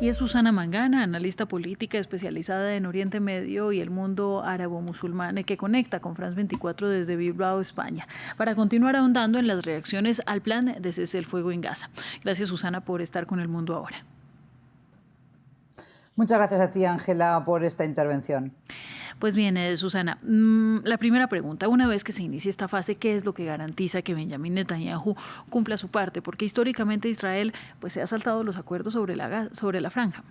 Y es Susana Mangana, analista política especializada en Oriente Medio y el mundo árabo-musulmán, que conecta con France 24 desde Bilbao, España, para continuar ahondando en las reacciones al plan de cese el fuego en Gaza. Gracias, Susana, por estar con El Mundo Ahora. Muchas gracias a ti, Ángela, por esta intervención. Pues bien, Susana, la primera pregunta, una vez que se inicie esta fase, ¿qué es lo que garantiza que Benjamín Netanyahu cumpla su parte? Porque históricamente Israel pues, se ha saltado los acuerdos sobre la franja.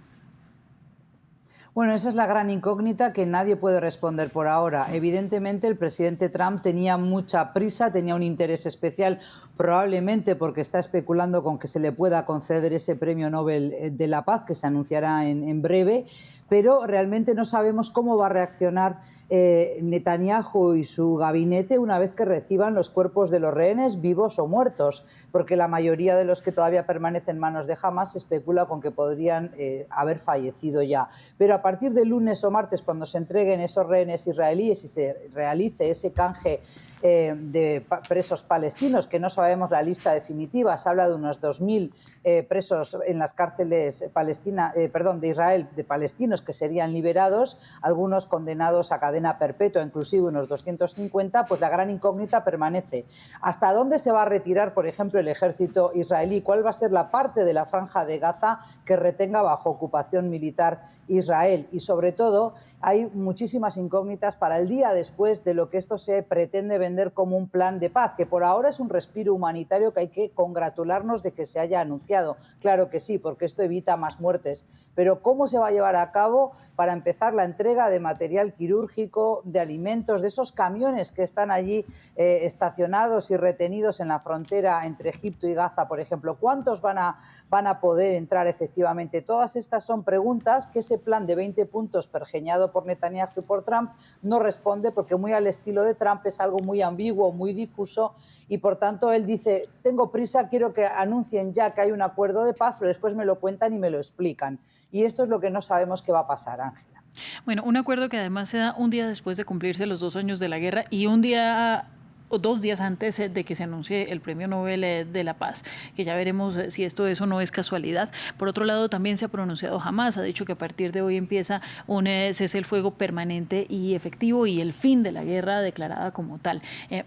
Bueno, esa es la gran incógnita que nadie puede responder por ahora. Evidentemente, el presidente Trump tenía mucha prisa, tenía un interés especial, probablemente porque está especulando con que se le pueda conceder ese premio Nobel de la Paz, que se anunciará en breve, pero realmente no sabemos cómo va a reaccionar Netanyahu y su gabinete una vez que reciban los cuerpos de los rehenes, vivos o muertos, porque la mayoría de los que todavía permanecen en manos de Hamas se especula con que podrían haber fallecido ya. Pero a partir de lunes o martes, cuando se entreguen esos rehenes israelíes y se realice ese canje de presos palestinos, que no sabemos la lista definitiva, se habla de unos 2.000 presos en las cárceles de Israel, de palestinos que serían liberados, algunos condenados a cadena perpetua, inclusive unos 250, pues la gran incógnita permanece. ¿Hasta dónde se va a retirar, por ejemplo, el ejército israelí? ¿Cuál va a ser la parte de la franja de Gaza que retenga bajo ocupación militar Israel? Y sobre todo, hay muchísimas incógnitas para el día después de lo que esto se pretende vender como un plan de paz, que por ahora es un respiro humanitario que hay que congratularnos de que se haya anunciado. Claro que sí, porque esto evita más muertes. Pero ¿cómo se va a llevar a cabo? Para empezar, la entrega de material quirúrgico, de alimentos, de esos camiones que están allí estacionados y retenidos en la frontera entre Egipto y Gaza, por ejemplo. ¿Cuántos van a poder entrar efectivamente? Todas estas son preguntas que ese plan de 20 puntos pergeñado por Netanyahu y por Trump no responde, porque muy al estilo de Trump es algo muy ambiguo, muy difuso, y por tanto él dice, tengo prisa, quiero que anuncien ya que hay un acuerdo de paz, pero después me lo cuentan y me lo explican. Y esto es lo que no sabemos qué va a pasar, Ángela. Bueno, un acuerdo que además se da un día después de cumplirse los 2 años de la guerra y un día o 2 días antes de que se anuncie el Premio Nobel de la Paz, que ya veremos si eso no es casualidad. Por otro lado, también se ha pronunciado Hamas, ha dicho que a partir de hoy empieza un cese el fuego permanente y efectivo y el fin de la guerra declarada como tal.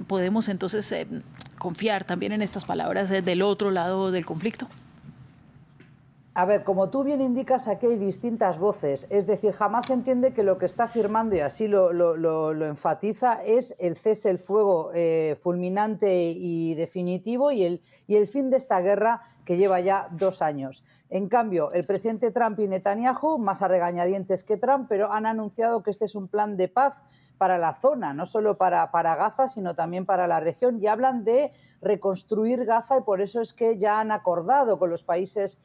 ¿Podemos entonces confiar también en estas palabras del otro lado del conflicto? A ver, como tú bien indicas, aquí hay distintas voces. Es decir, Hamas entiende que lo que está firmando, y así lo enfatiza, es el cese el fuego fulminante y definitivo y el fin de esta guerra que lleva ya 2 años. En cambio, el presidente Trump y Netanyahu, más a regañadientes que Trump, pero han anunciado que este es un plan de paz para la zona, no solo para Gaza, sino también para la región, y hablan de reconstruir Gaza, y por eso es que ya han acordado con los países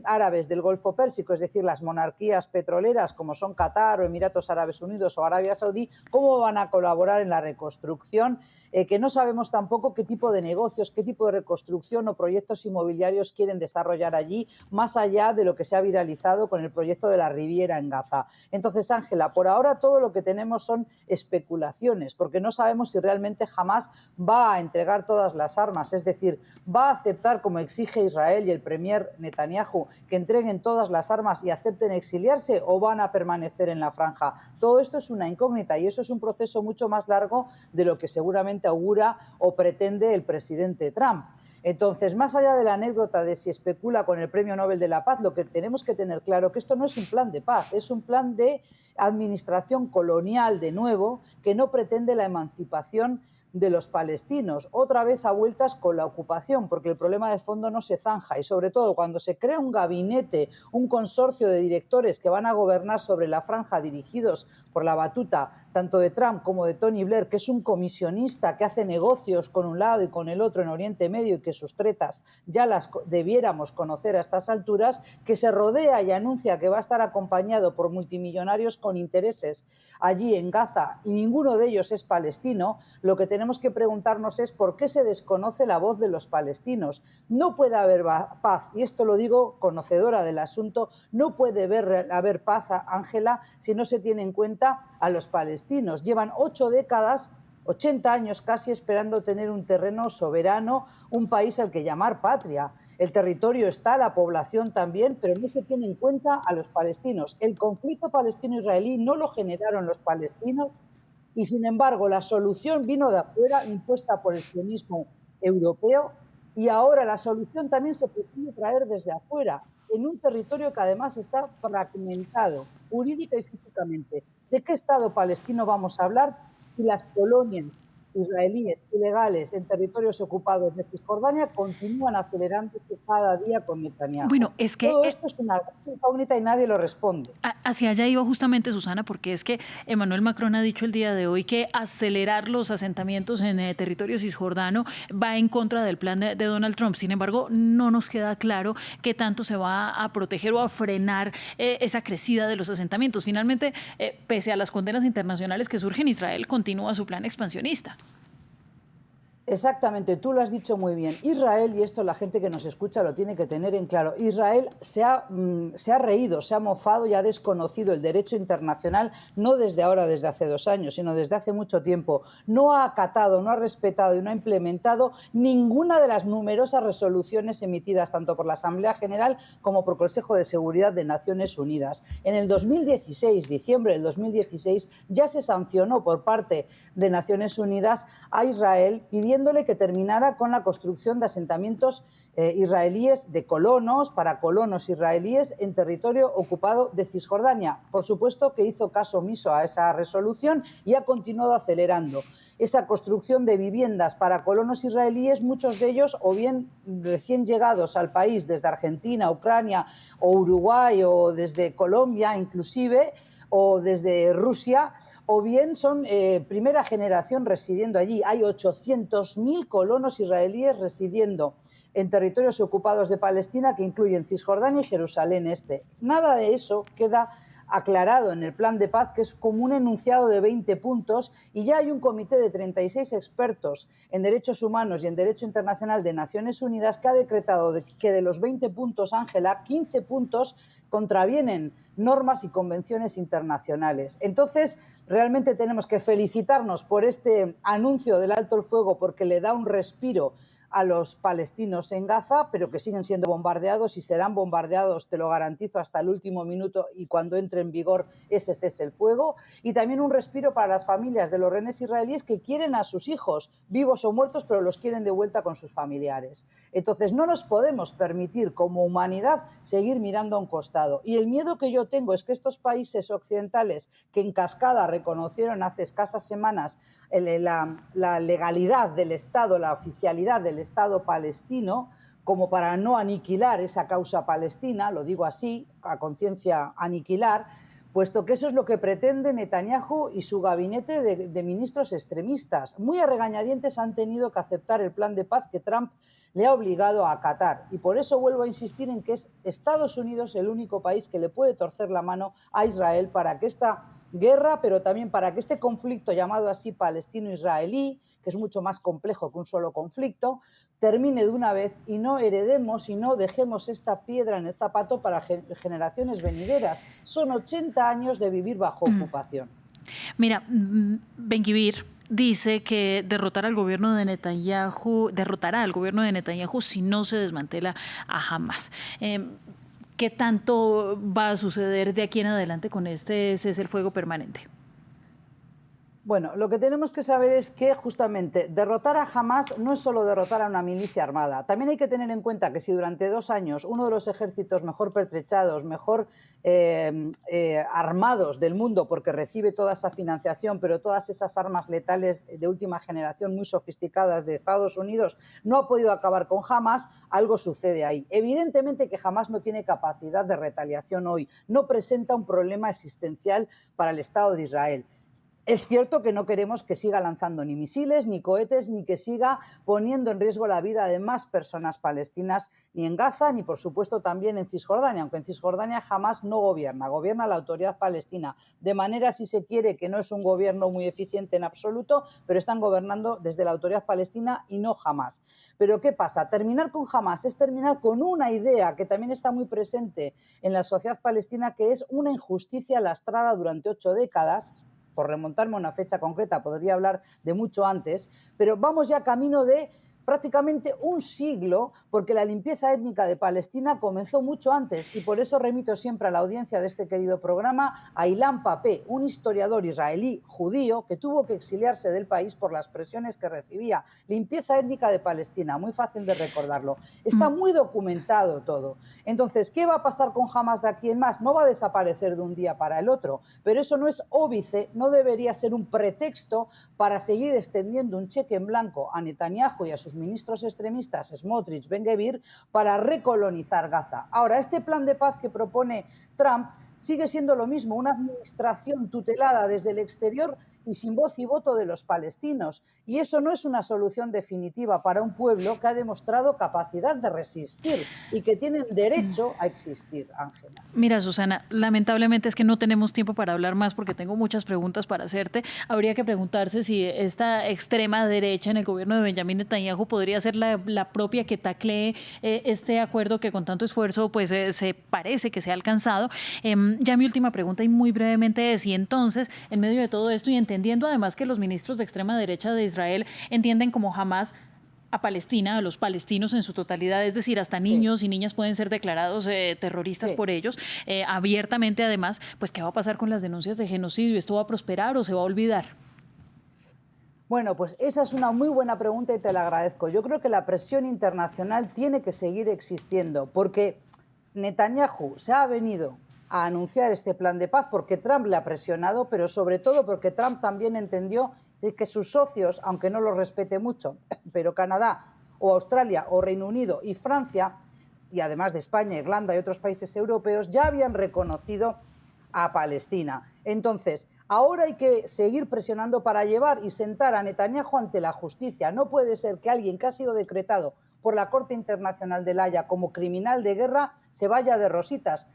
árabes del Golfo Pérsico, es decir, las monarquías petroleras como son Qatar o Emiratos Árabes Unidos o Arabia Saudí, cómo van a colaborar en la reconstrucción, que no sabemos tampoco qué tipo de negocios, qué tipo de reconstrucción o proyectos inmobiliarios quieren desarrollar allí, más allá de lo que se ha viralizado con el proyecto de la Riviera en Gaza. Entonces, Ángela, por ahora todo lo que tenemos son especulaciones, porque no sabemos si realmente Hamas va a entregar todas las armas, es decir, va a aceptar, como exige Israel y el premier Netanyahu, que entreguen todas las armas y acepten exiliarse, o van a permanecer en la franja. Todo esto es una incógnita y eso es un proceso mucho más largo de lo que seguramente augura o pretende el presidente Trump. Entonces, más allá de la anécdota de si especula con el Premio Nobel de la Paz, lo que tenemos que tener claro es que esto no es un plan de paz, es un plan de administración colonial de nuevo, que no pretende la emancipación de los palestinos, otra vez a vueltas con la ocupación, porque el problema de fondo no se zanja, y sobre todo cuando se crea un gabinete, un consorcio de directores que van a gobernar sobre la franja dirigidos por la batuta tanto de Trump como de Tony Blair, que es un comisionista que hace negocios con un lado y con el otro en Oriente Medio y que sus tretas ya las debiéramos conocer a estas alturas, que se rodea y anuncia que va a estar acompañado por multimillonarios con intereses allí en Gaza y ninguno de ellos es palestino. Lo que tenemos que preguntarnos es por qué se desconoce la voz de los palestinos. No puede haber paz, y esto lo digo conocedora del asunto, no puede haber paz, Ángela, si no se tiene en cuenta a los palestinos. Llevan 8 décadas 80 años casi esperando tener un terreno soberano, un país al que llamar patria. El territorio está, la población también, pero no se tiene en cuenta a los palestinos. El conflicto palestino-israelí no lo generaron los palestinos y, sin embargo, la solución vino de afuera, impuesta por el sionismo europeo, y ahora la solución también se pretende traer desde afuera, en un territorio que además está fragmentado jurídica y físicamente. ¿De qué Estado palestino vamos a hablar si las colonias israelíes ilegales en territorios ocupados de Cisjordania continúan acelerándose cada día con Netanyahu? Bueno, es que Todo esto es una gran incógnita y nadie lo responde. hacia allá iba justamente, Susana, porque es que Emmanuel Macron ha dicho el día de hoy que acelerar los asentamientos en territorio cisjordano va en contra del plan de Donald Trump. Sin embargo, no nos queda claro qué tanto se va a proteger o a frenar esa crecida de los asentamientos. Finalmente, pese a las condenas internacionales que surgen, Israel continúa su plan expansionista. Exactamente, tú lo has dicho muy bien. Israel, y esto la gente que nos escucha lo tiene que tener en claro, Israel se ha reído, se ha mofado y ha desconocido el derecho internacional, no desde ahora, desde hace 2 años, sino desde hace mucho tiempo. No ha acatado, no ha respetado y no ha implementado ninguna de las numerosas resoluciones emitidas tanto por la Asamblea General como por el Consejo de Seguridad de Naciones Unidas. En el 2016, diciembre del 2016, ya se sancionó por parte de Naciones Unidas a Israel pidiéndole que terminara con la construcción de asentamientos israelíes de colonos, para colonos israelíes en territorio ocupado de Cisjordania. Por supuesto que hizo caso omiso a esa resolución y ha continuado acelerando esa construcción de viviendas para colonos israelíes, muchos de ellos o bien recién llegados al país desde Argentina, Ucrania o Uruguay o desde Colombia inclusive, o desde Rusia, o bien son primera generación residiendo allí. Hay 800.000 colonos israelíes residiendo en territorios ocupados de Palestina, que incluyen Cisjordania y Jerusalén Este. Nada de eso queda aclarado en el plan de paz, que es como un enunciado de 20 puntos, y ya hay un comité de 36 expertos en derechos humanos y en derecho internacional de Naciones Unidas que ha decretado que de los 20 puntos, Ángela, 15 puntos contravienen normas y convenciones internacionales. Entonces, realmente tenemos que felicitarnos por este anuncio del alto el fuego, porque le da un respiro a los palestinos en Gaza, pero que siguen siendo bombardeados y serán bombardeados, te lo garantizo, hasta el último minuto y cuando entre en vigor ese cese el fuego. Y también un respiro para las familias de los rehenes israelíes que quieren a sus hijos, vivos o muertos, pero los quieren de vuelta con sus familiares. Entonces, no nos podemos permitir como humanidad seguir mirando a un costado. Y el miedo que yo tengo es que estos países occidentales, que en cascada reconocieron hace escasas semanas la legalidad del Estado, la oficialidad del Estado palestino, como para no aniquilar esa causa palestina, lo digo así, a conciencia aniquilar, puesto que eso es lo que pretende Netanyahu y su gabinete de ministros extremistas. Muy a regañadientes han tenido que aceptar el plan de paz que Trump le ha obligado a acatar. Y por eso vuelvo a insistir en que es Estados Unidos el único país que le puede torcer la mano a Israel para que esta guerra, pero también para que este conflicto llamado así palestino-israelí, que es mucho más complejo que un solo conflicto, termine de una vez y no heredemos y no dejemos esta piedra en el zapato para generaciones venideras. Son 80 años de vivir bajo ocupación. Mira, Ben-Gvir dice que derrotará al gobierno de Netanyahu si no se desmantela a Hamas. ¿Qué tanto va a suceder de aquí en adelante con este cese el fuego permanente? Bueno, lo que tenemos que saber es que justamente derrotar a Hamas no es solo derrotar a una milicia armada. También hay que tener en cuenta que si durante 2 años uno de los ejércitos mejor pertrechados, mejor armados del mundo, porque recibe toda esa financiación, pero todas esas armas letales de última generación muy sofisticadas de Estados Unidos, no ha podido acabar con Hamas, algo sucede ahí. Evidentemente que Hamas no tiene capacidad de retaliación hoy, no presenta un problema existencial para el Estado de Israel. Es cierto que no queremos que siga lanzando ni misiles, ni cohetes, ni que siga poniendo en riesgo la vida de más personas palestinas, ni en Gaza, ni por supuesto también en Cisjordania, aunque en Cisjordania jamás no gobierna la autoridad palestina, de manera, si se quiere, que no es un gobierno muy eficiente en absoluto, pero están gobernando desde la autoridad palestina y no Hamas. Pero ¿qué pasa? Terminar con Hamas es terminar con una idea que también está muy presente en la sociedad palestina, que es una injusticia lastrada durante 8 décadas, por remontarme a una fecha concreta, podría hablar de mucho antes, pero vamos ya camino de prácticamente un siglo, porque la limpieza étnica de Palestina comenzó mucho antes, y por eso remito siempre a la audiencia de este querido programa a Ilan Pappé, un historiador israelí judío que tuvo que exiliarse del país por las presiones que recibía. Limpieza étnica de Palestina, muy fácil de recordarlo. Está muy documentado todo. Entonces, ¿qué va a pasar con Hamas de aquí en más? No va a desaparecer de un día para el otro, pero eso no es óbice, no debería ser un pretexto para seguir extendiendo un cheque en blanco a Netanyahu y a sus ministros extremistas, Smotrich, Ben-Gvir, para recolonizar Gaza. Ahora, este plan de paz que propone Trump sigue siendo lo mismo, una administración tutelada desde el exterior y sin voz y voto de los palestinos. Y eso no es una solución definitiva para un pueblo que ha demostrado capacidad de resistir y que tienen derecho a existir, Ángela. Mira, Susana, lamentablemente es que no tenemos tiempo para hablar más porque tengo muchas preguntas para hacerte. Habría que preguntarse si esta extrema derecha en el gobierno de Benjamín Netanyahu podría ser la propia que taclee este acuerdo que con tanto esfuerzo pues se parece que se ha alcanzado. Ya mi última pregunta y muy brevemente es si entonces, en medio de todo esto y entendiendo además que los ministros de extrema derecha de Israel entienden como Hamas a Palestina, a los palestinos en su totalidad, es decir, hasta niños y niñas pueden ser declarados terroristas por ellos, abiertamente además, pues ¿qué va a pasar con las denuncias de genocidio? ¿Esto va a prosperar o se va a olvidar? Bueno, pues esa es una muy buena pregunta y te la agradezco. Yo creo que la presión internacional tiene que seguir existiendo porque Netanyahu se ha venido a anunciar este plan de paz porque Trump le ha presionado, pero sobre todo porque Trump también entendió que sus socios, aunque no los respete mucho, pero Canadá o Australia o Reino Unido y Francia, y además de España, Irlanda y otros países europeos, ya habían reconocido a Palestina. Entonces, ahora hay que seguir presionando para llevar y sentar a Netanyahu ante la justicia. No puede ser que alguien que ha sido decretado por la Corte Internacional de La Haya como criminal de guerra se vaya de rositas.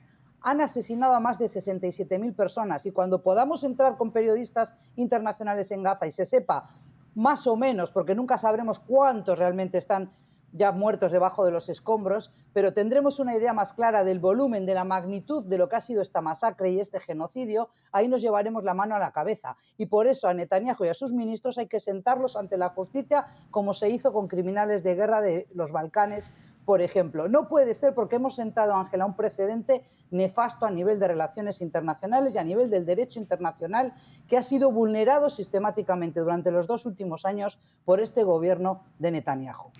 Han asesinado a más de 67.000 personas y cuando podamos entrar con periodistas internacionales en Gaza y se sepa más o menos, porque nunca sabremos cuántos realmente están ya muertos debajo de los escombros, pero tendremos una idea más clara del volumen, de la magnitud de lo que ha sido esta masacre y este genocidio, ahí nos llevaremos la mano a la cabeza. Y por eso a Netanyahu y a sus ministros hay que sentarlos ante la justicia como se hizo con criminales de guerra de los Balcanes, por ejemplo. No puede ser porque hemos sentado, Ángela, un precedente nefasto a nivel de relaciones internacionales y a nivel del derecho internacional que ha sido vulnerado sistemáticamente durante los 2 últimos años por este gobierno de Netanyahu.